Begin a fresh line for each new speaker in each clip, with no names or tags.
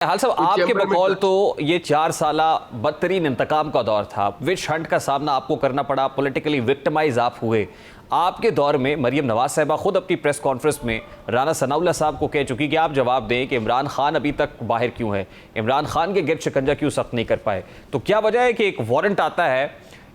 हाल साहब, आपके बकौल तो ये 4 साल बदतरीन इंतकाम का दौर था। विच हंट का सामना आपको करना पड़ा, पॉलिटिकली विक्टिमाइज आप हुए। आपके दौर में मरियम नवाज साहिबा खुद अपनी प्रेस कॉन्फ्रेंस में राना सनाउल्लाह साहब को कह चुकी कि आप जवाब दें कि इमरान खान अभी तक बाहर क्यों है, इमरान खान के गिरद शिकंजा क्यों सख्त नहीं कर पाए। तो क्या वजह है कि एक वारंट आता है,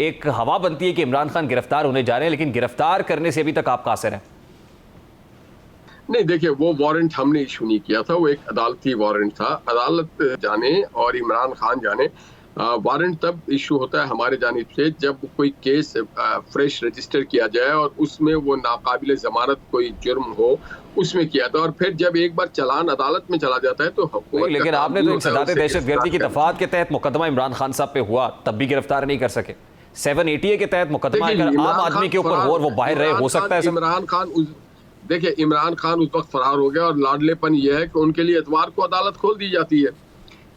एक हवा बनती है कि इमरान खान गिरफ्तार होने जा रहे हैं, लेकिन गिरफ्तार करने से अभी तक आप कासिर हैं?
नहीं, देखिए, वो वारंट हमने इशू नहीं किया था, वो एक अदालती वारंट था। अदालत जाने और इमरान खान जाने, वारंट तब इशू होता है हमारे जानिब से जब कोई केस फ्रेश रजिस्टर किया जाए और उसमें वो नाकाबिल जमानत कोई जुर्म हो, उसमें किया था। और फिर जब एक बार चालान अदालत में चला जाता है तो हुकूमत,
लेकिन आपने तो इंसदाद दहशतगर्दी की दफात के तहत मुकदमा इमरान खान साहब पे हुआ, तब भी गिरफ्तार नहीं कर सके। 780 के तहत मुकदमा अगर आम आदमी के ऊपर हो और वो बाहर रहे, हो सकता है।
देखिए, इमरान खान उस वक्त फरार हो गया और लाडलेपन यह है कि उनके लिए इतवार को अदालत खोल दी जाती है।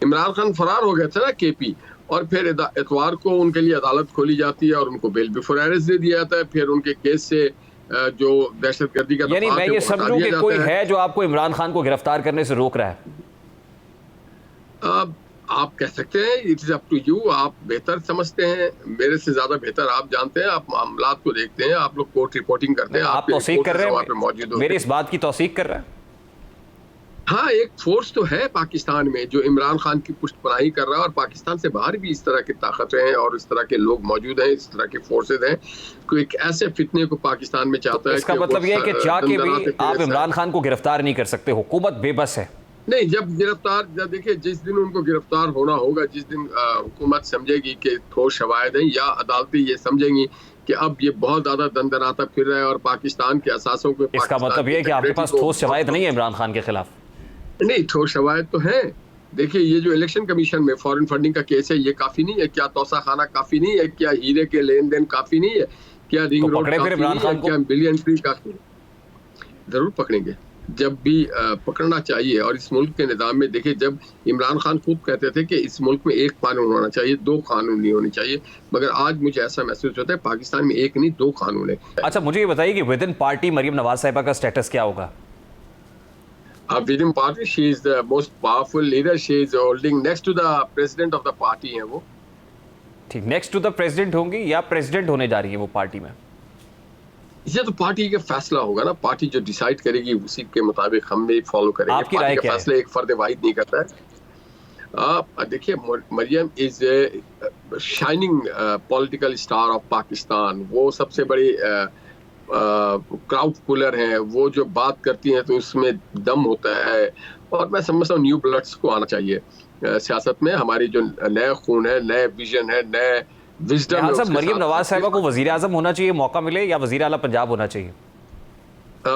इमरान खान फरार हो गए थे ना केपी, और फिर इतवार को उनके लिए अदालत खोली जाती है और उनको बेल बिफोर अरेस्ट दे दिया जाता है। फिर उनके केस से जो दहशतगर्दी का,
यानी मैं ये समझूं कि कोई है जो आपको इमरान खान को गिरफ्तार करने से रोक रहा है?
आप कह सकते हैं, it is up to you. आप बेहतर समझते हैं, मेरे से ज्यादा बेहतर आप जानते हैं, आप मामलात को देखते हैं, आप लोग कोर्ट रिपोर्टिंग करते हैं,
आप तौसीक कर रहे हैं,
मौजूद
मेरी इस बात की तौसीक कर रहे हैं।
हाँ, एक फोर्स तो है पाकिस्तान में जो इमरान खान की पुष्टपनाही कर रहा है, और पाकिस्तान से बाहर भी इस तरह की ताकतें हैं और इस तरह के लोग मौजूद हैं, इस तरह के फोर्सेज हैं। कोई एक ऐसे फितने को पाकिस्तान में चाहता है,
इसका मतलब यह है कि चाह के भी आप इमरान खान को गिरफ्तार नहीं कर सकते, हुकूमत बेबस है।
नहीं, जब देखिए, जिस दिन उनको गिरफ्तार होना होगा, जिस दिन हुकूमत समझेगी कि ठोस शवाहिद हैं, या अदालतें ये समझेंगी कि अब ये बहुत ज्यादा दंदनाता फिर रहा है और पाकिस्तान के असासों को,
इसका मतलब ये है कि आपके पास ठोस शवाहिद नहीं है इमरान खान के खिलाफ?
नहीं, ठोस शवाहिद तो है। देखिए, ये जो इलेक्शन कमीशन में फॉरेन फंडिंग का केस है, ये काफी नहीं है क्या? तौसा खाना काफी नहीं है क्या? हीरे के लेन देन काफी नहीं है क्या? रिंग रोड काफी नहीं है क्या? बिलियन ट्री काफी? जरूर पकड़ेंगे, जब भी पकड़ना चाहिए। और इस मुल्क के निज़ाम में देखिए, जब इमरान खान खुद कहते थे कि इस मुल्क में एक कानून होना चाहिए, 2 कानून नहीं होने चाहिए, मगर आज मुझे ऐसा महसूस होता है पाकिस्तान में एक नहीं 2 कानून है।
अच्छा, मुझे ये बताइए कि within party Maryam Nawaz sahiba का स्टेटस क्या होगा?
Within party she is the most powerful leader, she is holding next to the president of the party है वो।
ठीक, नेक्स्ट टू द प्रेसिडेंट होंगी या प्रेसिडेंट होने जा रही है वो पार्टी में?
ये तो पार्टी का फैसला होगा ना, पार्टी जो डिसाइड करेगी उसी के मुताबिक हम भी फॉलो करेंगे।
आपकी राय क्या है?
फैसला एक फर्द वाहिद नहीं करता है। देखिए, Maryam is a shining political star of Pakistan. वो सबसे बड़ी क्राउड पुलर हैं। वो जो बात करती हैं तो उसमें दम होता है, और मैं समझता हूँ न्यू ब्लड्स को आना चाहिए सियासत में। हमारी जो नया खून है, नए विजन है, नए विजडम है।
मरियम नवाज साहिबा को वजीर आजम होना चाहिए, मौका मिले, या वजीर आला पंजाब होना चाहिए?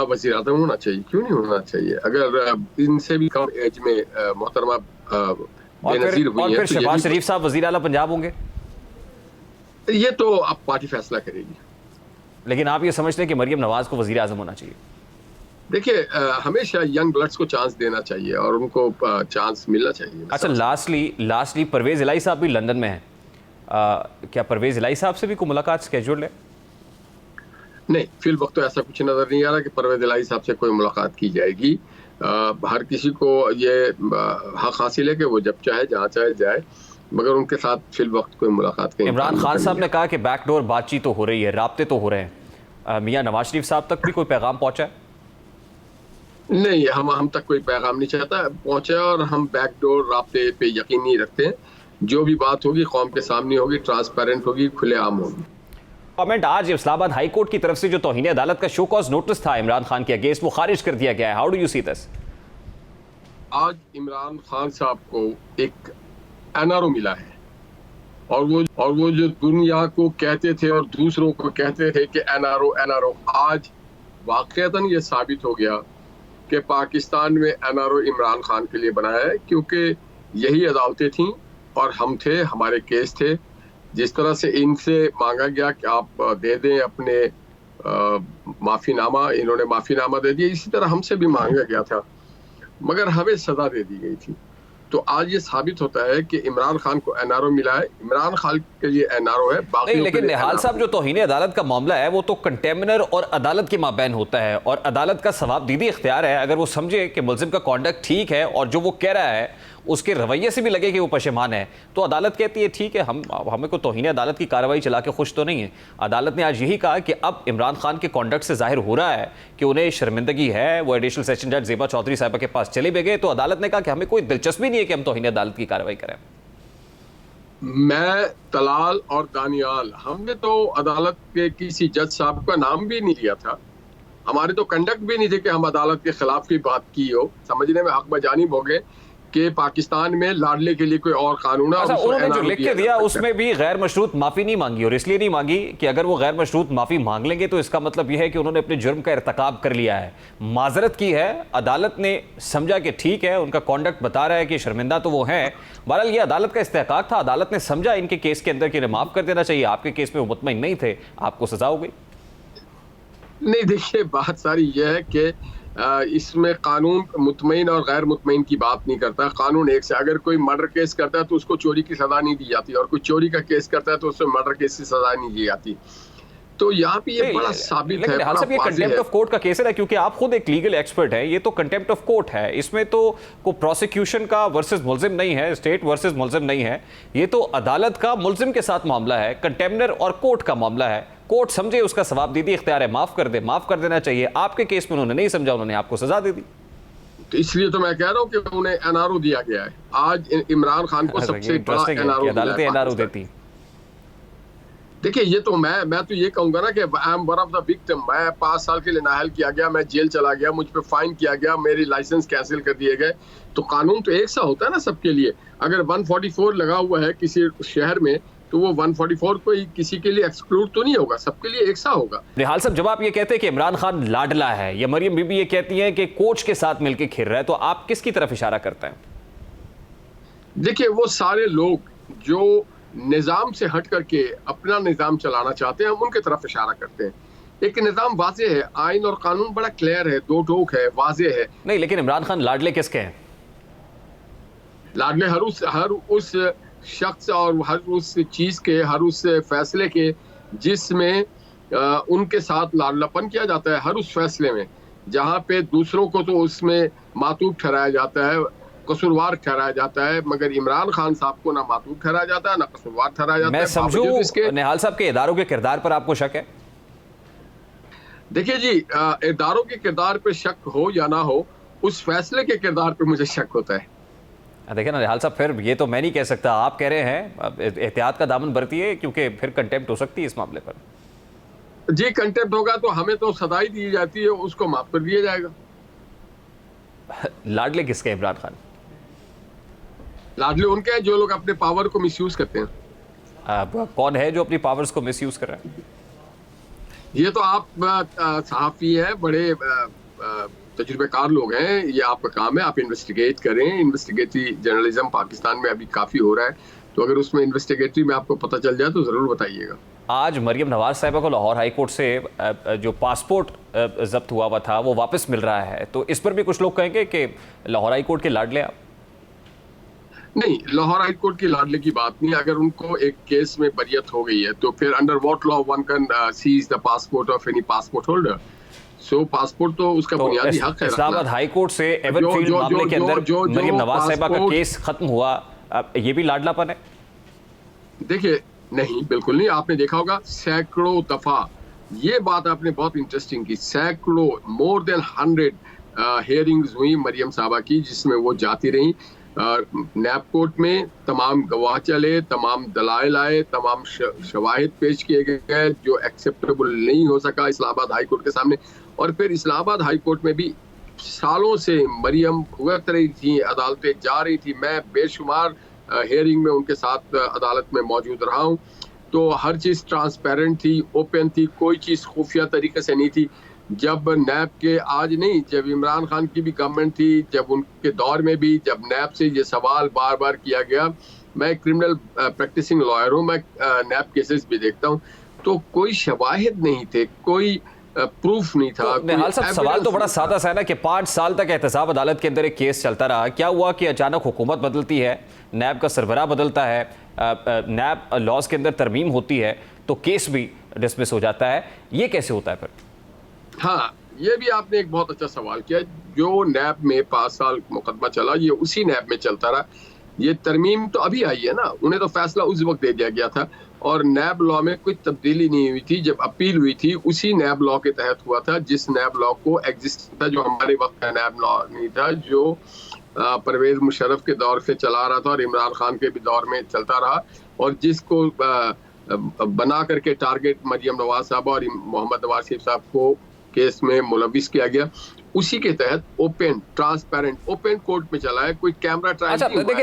वजीर आजम होना चाहिए, क्यों नहीं होना चाहिए? अगर इनसे भी कम एज में मोहतरमा बेनजीर हुई है,
और फिर शहबाज शरीफ साहब वजीर आला पंजाब होंगे?
ये तो अब पार्टी फैसला करेगी।
लेकिन आप ये समझते हैं कि मरियम नवाज को वजीर आजम होना चाहिए?
देखिए, हमेशा यंग ब्लड्स को चांस देना चाहिए और उनको चांस मिलना चाहिए।
अच्छा, लास्टली परवेज इलाही साहब भी लंदन में हैं। क्या परवेज इलाही साहब से भी कोई मुलाकात स्केड्यूल्ड है?
नहीं, फिल वक्त तो ऐसा कुछ नजर नहीं आ रहा कि परवेज इलाही साहब से कोई मुलाकात की जाएगी। हर किसी को ये हक हासिल है कि वो जब चाहे जहाँ चाहे जाए, मगर उनके साथ फिल वक्त कोई मुलाकात नहीं।
इमरान खान साहब ने कहा कि बैकडोर बातचीत तो हो रही है, राब्ते तो हो रहे हैं। मियां नवाज शरीफ साहब तक भी कोई पैगाम पहुंचा है?
नहीं, हम तक कोई पैगाम नहीं चाहता पहुंचा, और हम बैकडोर राब्ते पे यकीन नहीं रखते हैं। जो भी बात होगी कौम के सामने होगी, ट्रांसपेरेंट होगी, खुलेआम होगी।
कमेंट आज इस्लामाबाद हाई कोर्ट की तरफ से जो तौहीन अदालत का शो कॉज नोटिस था इमरान खान के अगेंस्ट, वो खारिज कर दिया गया है। How do you see this?
आज इमरान खान साहब को एक एनआरओ मिला है, और वो जो दुनिया को कहते थे और दूसरों को कहते थे कि एनआरओ, आज वाकईतन ये साबित हो गया कि पाकिस्तान में एनआरओ इमरान खान के लिए बनाया है, क्योंकि यही अदालतें थीं और हम थे, हमारे केस थे। जिस तरह से इनसे मांगा गया कि आप दे दें अपने माफीनामा, इन्होंने माफीनामा दे दिया। इसी तरह हमसे भी मांगा गया था, मगर हमें सजा दे दी गई थी। तो आज ये साबित होता है कि इमरान खान को एनआरओ मिला है, इमरान खान के लिए एनआरओ है।
नहीं, लेकिन निहाल साहब, जो तौहीन अदालत का मामला है वो तो कंटेमिनर और अदालत के माबैन होता है, और अदालत का सवाब दीदी इख्तियार है। अगर वो समझे कि मुल्जिम का कॉन्डक्ट ठीक है और जो वो कह रहा है उसके रवैये से भी लगे कि वो पशेमान है, तो अदालत कहती है ठीक है, हमें को तौहीन अदालत की कार्रवाई चला के खुश तो नहीं है। अदालत ने आज यही कहा कि अब इमरान खान के कॉन्डक्ट से जाहिर हो रहा है कि उन्हें शर्मिंदगी है। वो एडिशनल सेशन जज ज़ेबा चौधरी साहबा के पास चले भी गए, तो अदालत ने कहा कि हमें कोई दिलचस्पी नहीं है कि हम तौहीन अदालत की कार्रवाई करें।
मैं, तलाल और दानियाल, हमने तो अदालत के किसी जज साहब का नाम भी नहीं लिया था। हमारे तो कंडक्ट भी नहीं थे कि हम अदालत के खिलाफ की बात की हो। समझने में हक बजानिब हो गए कि पाकिस्तान में लाडले के लिए कोई और कानून है।
अच्छा, उन्होंने जो लिख के दिया उसमें भी गैर मशरूत माफी नहीं मांगी, और इसलिए नहीं मांगी कि अगर वो गैर मशरूत माफी मांग लेंगे तो इसका मतलब यह है कि उन्होंने अपने जुर्म का इर्तकाब कर लिया है, माजरत की है। अदालत ने समझा कि ठीक है, उनका कॉन्डक्ट बता रहा है कि शर्मिंदा तो वो हैं। बहरहाल ये अदालत का इस्तेहकाक था, अदालत ने समझा इनके केस के अंदर कि इन्हें माफ कर देना चाहिए। आपके केस में वो मुतमईन नहीं थे, आपको सजा हो गई।
नहीं, देखिए, बात सारी यह है कि इसमें कानून मुतमईन और गैर मुतमईन की बात नहीं करता। कानून एक से, अगर कोई मर्डर केस करता है तो उसको चोरी की सजा नहीं दी जाती, और कोई चोरी का केस करता है तो उसको मर्डर केस की सजा नहीं दी जाती। तो यहाँ पे ये बड़ा साबित है,
हाल साहब, ये कंटेम्प्ट ऑफ कोर्ट का केस है ना, क्योंकि आप खुद एक लीगल एक्सपर्ट है। ये तो कंटेम्प्ट ऑफ कोर्ट है, इसमें तो को प्रोसिक्यूशन का वर्सेस मुल्जिम नहीं है, स्टेट वर्सेस मुल्जिम नहीं है। ये तो अदालत का मुल्जिम के साथ मामला है, कंटेम्नर और कोर्ट का मामला है। कोर्ट समझे, उसका सवाब दे दी, इख्तियार है माफ कर दे, माफ कर देना चाहिए। आपके केस में उन्होंने नहीं समझा, उन्होंने आपको सजा दे दी।
तो इसलिए तो मैं कह रहा हूँ कि उन्हें एनआरओ दिया गया है। आज इमरान खान को सबसे बड़ा एनआरओ
अदालतें एनआरओ देती।
देखिए, ये तो मैं तो ये कहूंगा ना कि I am one of the victim. मैं 5 साल के लिए नाहल किया गया, मैं जेल चला गया, मुझ पे फाइन किया गया, मेरी लाइसेंस कैंसिल कर दिए गए। तो कानून तो एक सा होता है ना सबके लिए। अगर 144 लगा हुआ है किसी शहर में, तो वो 144 कोई किसी के लिए एक्सक्लूड तो नहीं होगा, सबके लिए एक सा होगा।
निहाल साहब, जब आप ये कहते हैं कि इमरान खान लाडला है, या मरियम बीबी ये कहती हैं कि कोच के साथ मिलकर खेल रहा है, तो आप किसकी तरफ इशारा करते हैं?
देखिए, वो सारे लोग जो निजाम से हट करके अपना निजाम चलाना चाहते हैं, हम उनके तरफ इशारा करते हैं। एक निजाम वाजे है, आइन और कानून बड़ा क्लियर है, दो टोक है, वाजे है।
नहीं, लेकिन इमरान खान लाडले किसके हैं?
लाडले हर उस शख्स और हर उस चीज के, हर उस फैसले के जिसमें उनके साथ लाडलापन किया जाता है। हर उस फैसले में जहाँ पे दूसरों को तो उसमें मातूब ठहराया जाता है, कसूरवार ठहराया जाता है, मगर इमरान खान साहब को ना मातूब ठहराया जाता है, ना कसूरवार ठहराया जाता है।
मैं समझूं निहाल साहब के इदारों के किरदार पर आपको शक है?
देखिए जी, इदारों के किरदार पे शक हो या ना हो, उस फैसले के किरदार पे मुझे शक होता है।
देखिए ना निहाल साहब, फिर ये तो मैं नहीं कह सकता, आप कह रहे हैं। एहतियात का दामन बरतिए, क्योंकि फिर कंटेम्प्ट हो सकती है इस मामले पर।
जी, कंटेम्प्ट होगा तो हमें तो सदाई दी जाती है, उसको माफ कर दिया जाएगा।
लाडले किसके हैं इमरान खान?
लाडले उनके हैं जो लोग अपने पावर को मिसयूज करते हैं।
कौन है जो अपनी पावर्स को मिसयूज कर रहा है?
ये तो आप सहाफी हैं, बड़े तजुर्बेकार लोग हैं, ये आपका काम है, आप इन्वेस्टिगेट करें। इन्वेस्टिगेटिव जर्नलिज्म पाकिस्तान में अभी काफी हो रहा है, तो अगर उसमें इन्वेस्टिगेटिव में आपको पता चल जाए तो जरूर बताइएगा।
आज मरियम नवाज साहिबा को लाहौर हाई कोर्ट से जो पासपोर्ट जब्त हुआ था वो वापस मिल रहा है, तो इस पर भी कुछ लोग कहेंगे कि लाहौर हाई कोर्ट के लाडले आप?
नहीं, लाहौर हाई कोर्ट की लाडले की बात नहीं। अगर उनको एक केस में बरियत हो गई है तो फिर under what law one can seize the passport of any passport holder. So passport तो उसका बुनियादी हक है।
इस्लामाबाद हाई कोर्ट से एवनफील्ड मामले के अंदर मरियम नवाज साहिबा का केस खत्म हुआ, ये भी लाडलापन है?
देखिए, नहीं, बिल्कुल नहीं। आपने देखा होगा सैकड़ों दफा ये बात आपने बहुत इंटरेस्टिंग की, सैकड़ों, मोर देन 100 हियरिंग्स हुई मरियम साहबा की, जिसमें वो जाती रही। नैब कोर्ट में तमाम गवाह चले, तमाम दलाइल आए, तमाम शवाहिद पेश किए गए जो एक्सेप्टेबल नहीं हो सका इस्लामाबाद हाई कोर्ट के सामने। और फिर इस्लामाबाद हाई कोर्ट में भी सालों से मरियम भुगत रही थी, अदालतें जा रही थी। मैं बेशुमार हियरिंग में उनके साथ अदालत में मौजूद रहा हूँ, तो हर चीज़ ट्रांसपेरेंट थी, ओपन थी, कोई चीज़ खुफिया तरीके से नहीं थी। जब नैब के, आज नहीं, जब इमरान खान की भी गवर्नमेंट थी, जब उनके दौर में भी, जब नैब से ये सवाल बार बार किया गया, मैं क्रिमिनल प्रैक्टिसिंग लॉयर हूँ, मैं नैब केसेस भी देखता हूँ, तो कोई शवाहिद नहीं थे, कोई प्रूफ नहीं था।
तो निहाल साहब, सवाल तो बड़ा सादा सा है ना कि 5 साल तक एहतसाब अदालत के अंदर एक केस चलता रहा, क्या हुआ कि अचानक हुकूमत बदलती है, नैब का सरबराह बदलता है, नैब लॉज के अंदर तरमीम होती है, तो केस भी डिसमिस हो जाता है, ये कैसे होता है फिर?
हाँ, ये भी आपने एक बहुत अच्छा सवाल किया। जो नैब में 5 साल मुकदमा चला ये उसी नैब में चलता रहा। ये तरमीम तो अभी आई है ना, उन्हें तो फैसला उस वक्त दे दिया गया था और नैब लॉ में कोई तब्दीली नहीं हुई थी। जब अपील हुई थी उसी नैब लॉ के तहत हुआ था जिस नैब लॉ को एग्जिस्ट था, जो हमारे वक्त का नैब लॉ नहीं था, जो परवेज मुशर्रफ के दौर से चला रहा था और इमरान खान के भी दौर में चलता रहा और जिसको बना करके टारगेट मरियम नवाज साहब और मोहम्मद नवाज शरीफ साहब को केस में मुलविस किया गया। उसी के तहत ओपन ट्रांसपेरेंट ओपन कोर्ट में चला है, कोई कैमरा ट्रायल
अच्छा
नहीं हुआ है।
देखिए